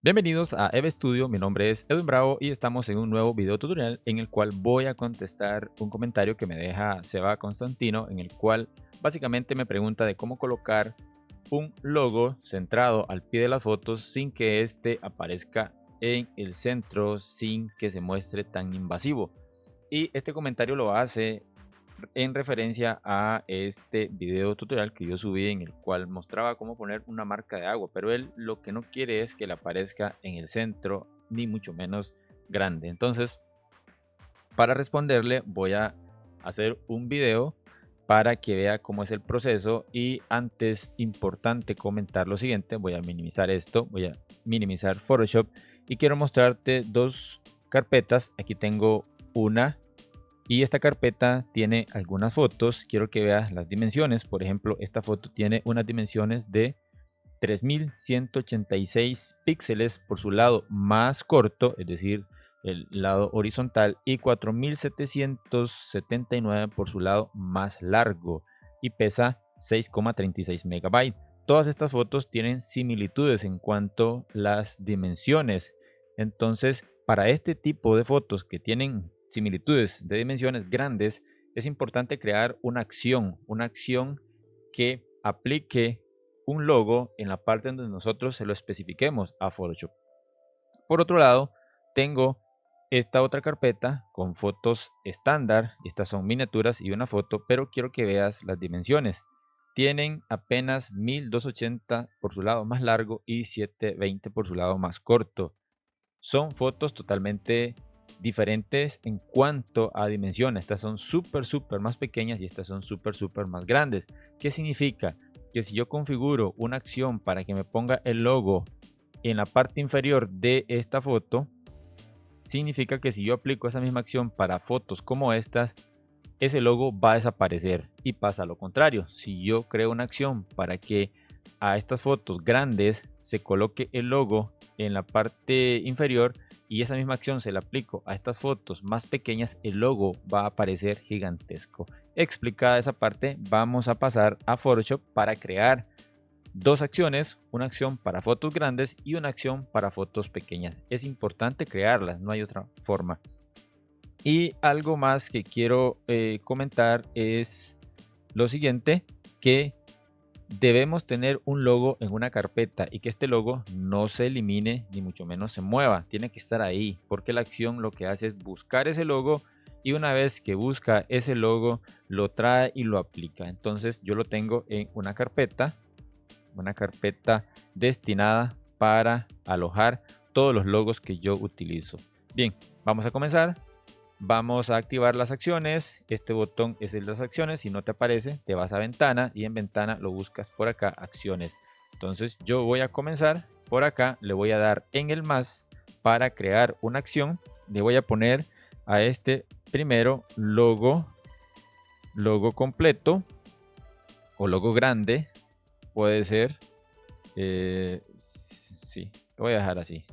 Bienvenidos a EVE Studio, mi nombre es Edwin Bravo y estamos en un nuevo video tutorial en el cual voy a contestar un comentario que me deja Seba Constantino, en el cual básicamente me pregunta de cómo colocar un logo centrado al pie de las fotos sin que este aparezca en el centro, sin que se muestre tan invasivo. Y este comentario lo hace en referencia a este video tutorial que yo subí en el cual mostraba cómo poner una marca de agua, pero él lo que no quiere es que le aparezca en el centro ni mucho menos grande. Entonces, para responderle voy a hacer un video para que vea cómo es el proceso. Y antes, importante comentar lo siguiente: voy a minimizar esto, voy a minimizar Photoshop y quiero mostrarte dos carpetas. Aquí tengo una y esta carpeta tiene algunas fotos. Quiero que veas las dimensiones. Por ejemplo, esta foto tiene unas dimensiones de 3186 píxeles por su lado más corto, es decir, el lado horizontal, y 4779 por su lado más largo, y pesa 6,36 megabytes. Todas estas fotos tienen similitudes en cuanto a las dimensiones. Entonces, para este tipo de fotos que tienen similitudes de dimensiones grandes, es importante crear una acción que aplique un logo en la parte donde nosotros se lo especifiquemos a Photoshop. Por otro lado, tengo esta otra carpeta con fotos estándar. Estas son miniaturas y una foto, pero quiero que veas las dimensiones. Tienen apenas 1280 por su lado más largo y 720 por su lado más corto. Son fotos totalmente diferentes en cuanto a dimensiones. Estas son súper más pequeñas y estas son súper más grandes. ¿Qué significa? Que si yo configuro una acción para que me ponga el logo en la parte inferior de esta foto, significa que si yo aplico esa misma acción para fotos como estas, ese logo va a desaparecer. Y pasa lo contrario: si yo creo una acción para que a estas fotos grandes se coloque el logo en la parte inferior y esa misma acción se la aplico a estas fotos más pequeñas, el logo va a aparecer gigantesco. Explicada esa parte, vamos a pasar a Photoshop para crear dos acciones: una acción para fotos grandes y una acción para fotos pequeñas. Es importante crearlas, no hay otra forma. Y algo más que quiero comentar es lo siguiente: que debemos tener un logo en una carpeta y que este logo no se elimine ni mucho menos se mueva. Tiene que estar ahí, porque la acción lo que hace es buscar ese logo, y una vez que busca ese logo lo trae y lo aplica. Entonces yo lo tengo en una carpeta destinada para alojar todos los logos que yo utilizo. Bien, vamos a comenzar. Vamos a activar las acciones. Este botón es el de las acciones. Si no te aparece, te vas a ventana y en ventana lo buscas por acá, acciones. Entonces yo voy a comenzar por acá. Le voy a dar en el más para crear una acción. Le voy a poner a este primero logo completo o logo grande. Puede ser. Sí, lo voy a dejar así.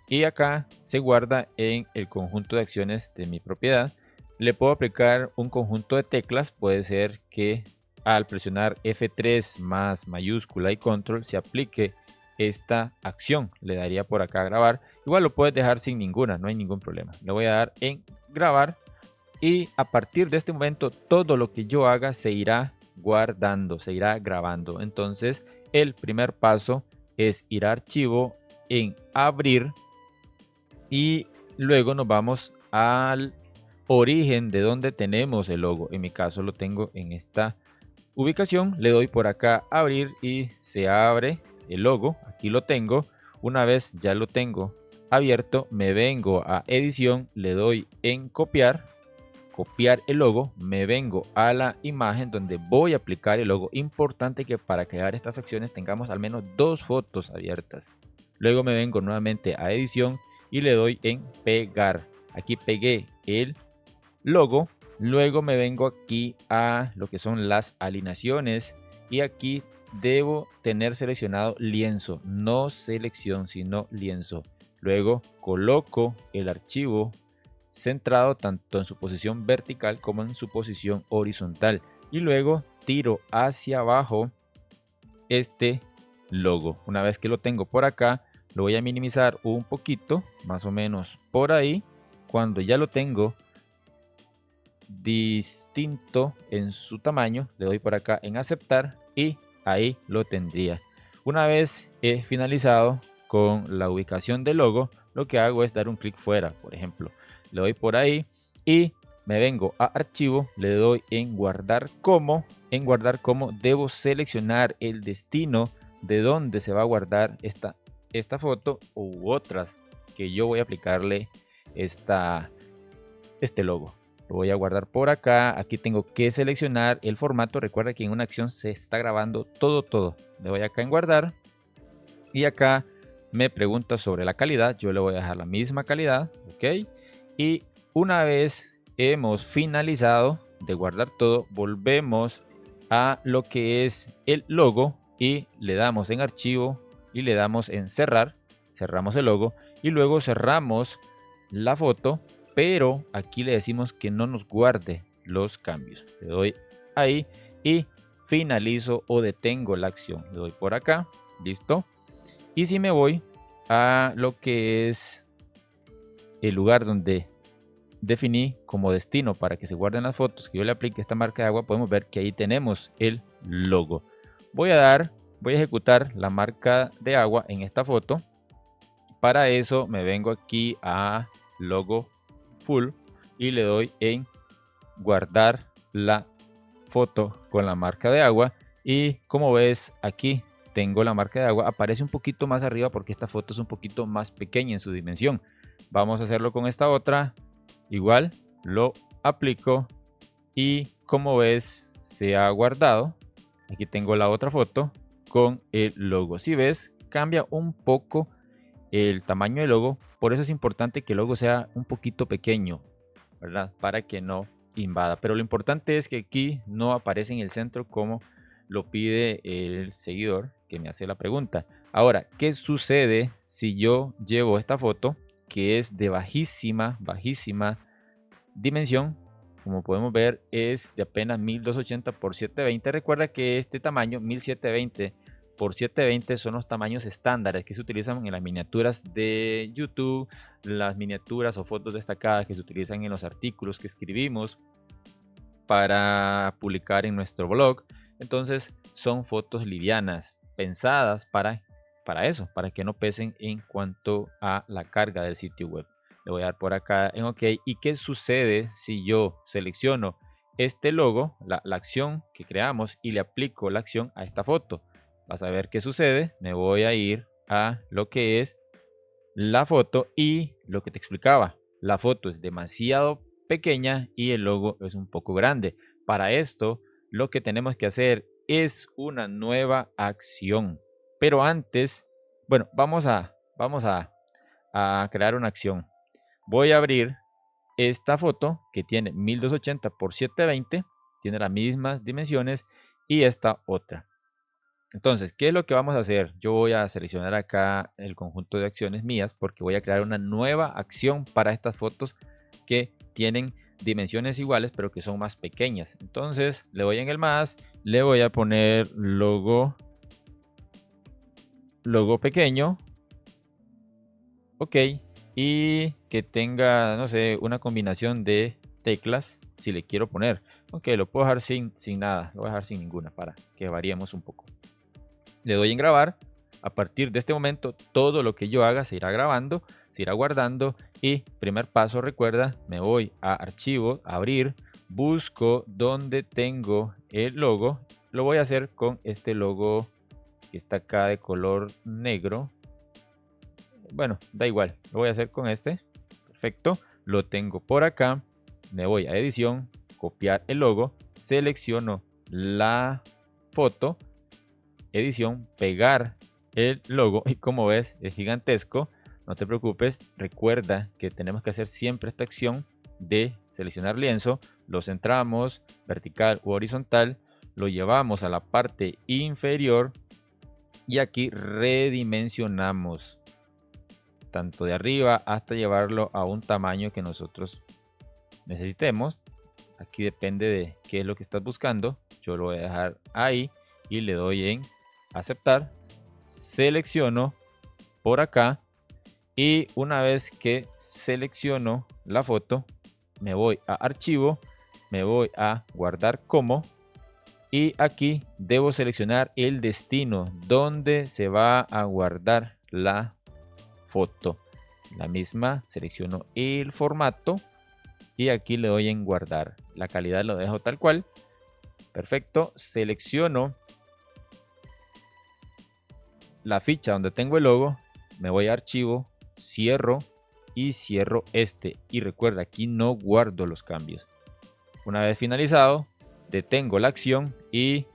Y acá se guarda en el conjunto de acciones de mi propiedad. Le puedo aplicar un conjunto de teclas. Puede ser que al presionar F3 más mayúscula y control se aplique esta acción. Le daría por acá a grabar. Igual lo puedes dejar sin ninguna, no hay ningún problema. Le voy a dar en grabar y a partir de este momento todo lo que yo haga se irá guardando, se irá grabando. Entonces el primer paso es ir a archivo, en abrir, y luego nos vamos al origen de donde tenemos el logo. En mi caso lo tengo en esta ubicación. Le doy por acá abrir y se abre el logo. Aquí lo tengo. Una vez ya lo tengo abierto, me vengo a edición, le doy en copiar el logo, me vengo a la imagen donde voy a aplicar el logo. Importante que para crear estas acciones tengamos al menos dos fotos abiertas. Luego me vengo nuevamente a edición y le doy en pegar. Aquí pegué el logo. Luego me vengo aquí a lo que son las alineaciones y aquí debo tener seleccionado lienzo, no selección sino lienzo. Luego coloco el archivo centrado tanto en su posición vertical como en su posición horizontal y luego tiro hacia abajo este logo. Una vez que lo tengo por acá, lo voy a minimizar un poquito, más o menos por ahí. Cuando ya lo tengo distinto en su tamaño, le doy por acá en aceptar y ahí lo tendría. Una vez he finalizado con la ubicación del logo, lo que hago es dar un clic fuera, por ejemplo. Le doy por ahí y me vengo a archivo, le doy en guardar como. En guardar como debo seleccionar el destino de donde se va a guardar esta foto u otras que yo voy a aplicarle este logo. Lo voy a guardar por acá. Aquí tengo que seleccionar el formato. Recuerda que en una acción se está grabando todo. Le doy acá en guardar. Y acá me pregunta sobre la calidad. Yo le voy a dejar la misma calidad. Ok. Y una vez hemos finalizado de guardar todo, volvemos a lo que es el logo. Y le damos en archivo. Y le damos en cerrar. Cerramos el logo. Y luego cerramos la foto, pero aquí le decimos que no nos guarde los cambios. Le doy ahí y finalizo o detengo la acción. Le doy por acá, listo. Y si me voy a lo que es el lugar donde definí como destino para que se guarden las fotos, que yo le aplique esta marca de agua, podemos ver que ahí tenemos el logo. Voy a ejecutar la marca de agua en esta foto. Para eso me vengo aquí a logo full y le doy en guardar la foto con la marca de agua. Y como ves, aquí tengo la marca de agua. Aparece un poquito más arriba porque esta foto es un poquito más pequeña en su dimensión. Vamos a hacerlo con esta otra. Igual lo aplico y como ves se ha guardado. Aquí tengo la otra foto con el logo. Si ves, cambia un poco el tamaño del logo. Por eso es importante que el logo sea un poquito pequeño, ¿verdad? Para que no invada. Pero lo importante es que aquí no aparece en el centro como lo pide el seguidor que me hace la pregunta. Ahora, ¿qué sucede si yo llevo esta foto que es de bajísima dimensión? Como podemos ver, es de apenas 1280 por 720. Recuerda que este tamaño 1720 por 720 son los tamaños estándares que se utilizan en las miniaturas de YouTube, las miniaturas o fotos destacadas que se utilizan en los artículos que escribimos para publicar en nuestro blog. Entonces son fotos livianas, pensadas para eso, para que no pesen en cuanto a la carga del sitio web. Le voy a dar por acá en OK. ¿Y qué sucede si yo selecciono este logo, la acción que creamos, y le aplico la acción a esta foto? Vas a ver qué sucede. Me voy a ir a lo que es la foto y lo que te explicaba. La foto es demasiado pequeña y el logo es un poco grande. Para esto, lo que tenemos que hacer es una nueva acción. Pero antes, bueno, vamos a crear una acción. Voy a abrir esta foto que tiene 1280 por 720, tiene las mismas dimensiones, y esta otra. Entonces, ¿qué es lo que vamos a hacer? Yo voy a seleccionar acá el conjunto de acciones mías porque voy a crear una nueva acción para estas fotos que tienen dimensiones iguales pero que son más pequeñas. Entonces, le voy en el más, le voy a poner logo pequeño. Ok. Y que tenga, no sé, una combinación de teclas si le quiero poner. Ok, lo puedo dejar sin nada, lo voy a dejar sin ninguna para que variemos un poco. Le doy en grabar. A partir de este momento, todo lo que yo haga se irá grabando, se irá guardando. Y primer paso, recuerda, me voy a archivo, abrir, busco donde tengo el logo. Lo voy a hacer con este logo que está acá de color negro. Bueno, da igual, lo voy a hacer con este. Perfecto, lo tengo por acá. Me voy a edición, copiar el logo, selecciono la foto, edición, pegar el logo y como ves es gigantesco. No te preocupes, recuerda que tenemos que hacer siempre esta acción de seleccionar lienzo, lo centramos vertical u horizontal, lo llevamos a la parte inferior y aquí redimensionamos tanto de arriba hasta llevarlo a un tamaño que nosotros necesitemos. Aquí depende de qué es lo que estás buscando. Yo lo voy a dejar ahí y le doy en aceptar, selecciono por acá y una vez que selecciono la foto, me voy a archivo, me voy a guardar como y aquí debo seleccionar el destino donde se va a guardar la foto. La misma, selecciono el formato y aquí le doy en guardar. La calidad lo dejo tal cual. Perfecto, selecciono la ficha donde tengo el logo, me voy a archivo, cierro y cierro este. Y recuerda, aquí no guardo los cambios. Una vez finalizado, detengo la acción y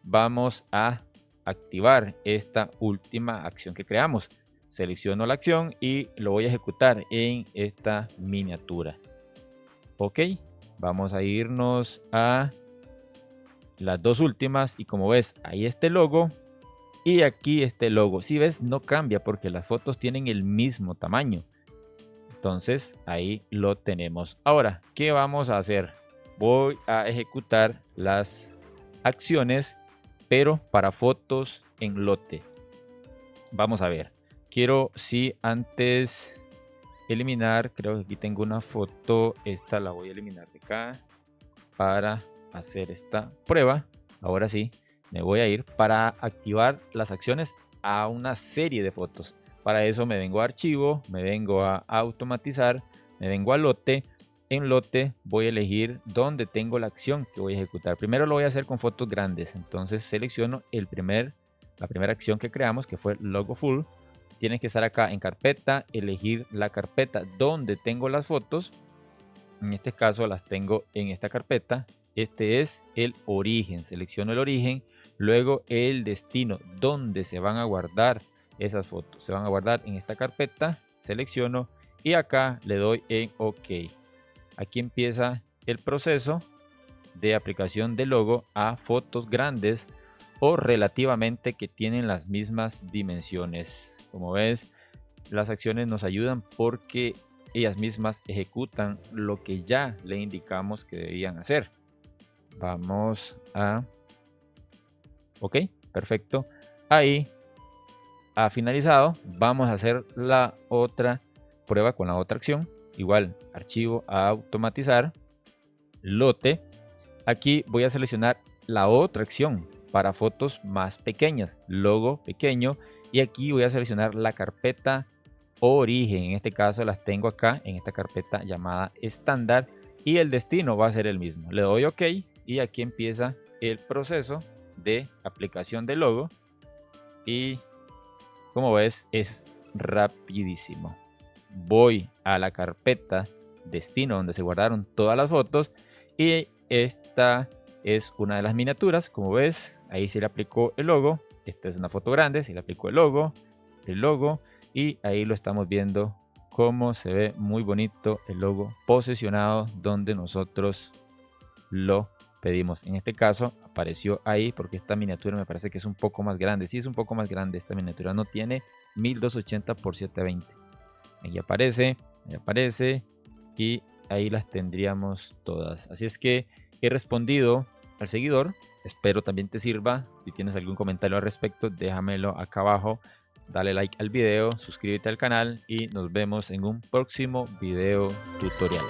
vamos a activar esta última acción que creamos. Selecciono la acción y lo voy a ejecutar en esta miniatura. Ok, vamos a irnos a las dos últimas y como ves, ahí está el logo y aquí está el logo. Si ves, no cambia porque las fotos tienen el mismo tamaño. Entonces ahí lo tenemos. Ahora, ¿qué vamos a hacer? Voy a ejecutar las acciones, pero para fotos en lote. Vamos a ver. Quiero, sí, antes eliminar, creo que aquí tengo una foto. Esta la voy a eliminar de acá para hacer esta prueba. Ahora sí, me voy a ir para activar las acciones a una serie de fotos. Para eso me vengo a archivo, me vengo a automatizar, me vengo a lote. En lote voy a elegir dónde tengo la acción que voy a ejecutar. Primero lo voy a hacer con fotos grandes. Entonces selecciono la primera acción que creamos, que fue logo full. Tienes que estar acá en carpeta, elegir la carpeta donde tengo las fotos. En este caso las tengo en esta carpeta. Este es el origen. Selecciono el origen. Luego el destino donde se van a guardar esas fotos. Se van a guardar en esta carpeta. Selecciono y acá le doy en OK. Aquí empieza el proceso de aplicación de logo a fotos grandes o relativamente que tienen las mismas dimensiones. Como ves, las acciones nos ayudan porque ellas mismas ejecutan lo que ya le indicamos que debían hacer. Vamos a... Ok, perfecto. Ahí ha finalizado. Vamos a hacer la otra prueba con la otra acción. Igual, archivo, a automatizar, lote. Aquí voy a seleccionar la otra acción para fotos más pequeñas, logo pequeño. Y aquí voy a seleccionar la carpeta origen. En este caso las tengo acá en esta carpeta llamada estándar. Y el destino va a ser el mismo. Le doy OK y aquí empieza el proceso de aplicación del logo. Y como ves, es rapidísimo. Voy a la carpeta destino donde se guardaron todas las fotos y esta es una de las miniaturas. Como ves, ahí se le aplicó el logo. Esta es una foto grande, se le aplicó el logo y ahí lo estamos viendo cómo se ve muy bonito el logo posicionado donde nosotros lo pedimos. En este caso apareció ahí porque esta miniatura me parece que es un poco más grande. Sí, es un poco más grande. Esta miniatura no tiene 1280 x 720. Ahí aparece y ahí las tendríamos todas. Así es que he respondido al seguidor. Espero también te sirva. Si tienes algún comentario al respecto, déjamelo acá abajo. Dale like al video, suscríbete al canal y nos vemos en un próximo video tutorial.